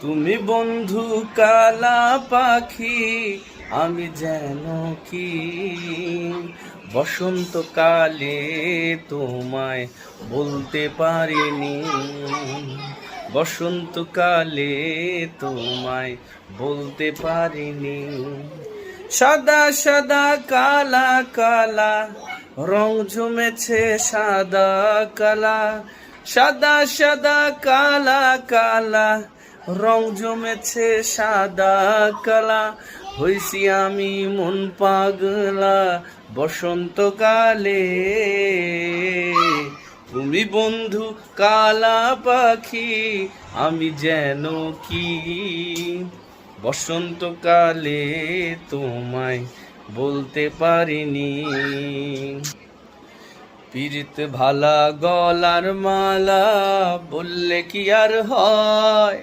তুমি বন্ধু কালা পাখি, আমি যেন কি বসন্তকালে তোমায় বলতে পারিনি। বসন্তকালে তোমায় বলতে পারিনি। সাদা সাদা কালা কালা রং জমেছে সাদা কালা। সাদা সাদা কালা কালা রং জমেছে সাদা কালা। হইছি আমি মন পাগলা বসন্তকালে। তুমি বন্ধু কালা পাখি, আমি যেন কি বসন্তকালে তোমায় বলতে পারিনি। পীড়িত ভালা গলার মালা বললে কি আর হয়।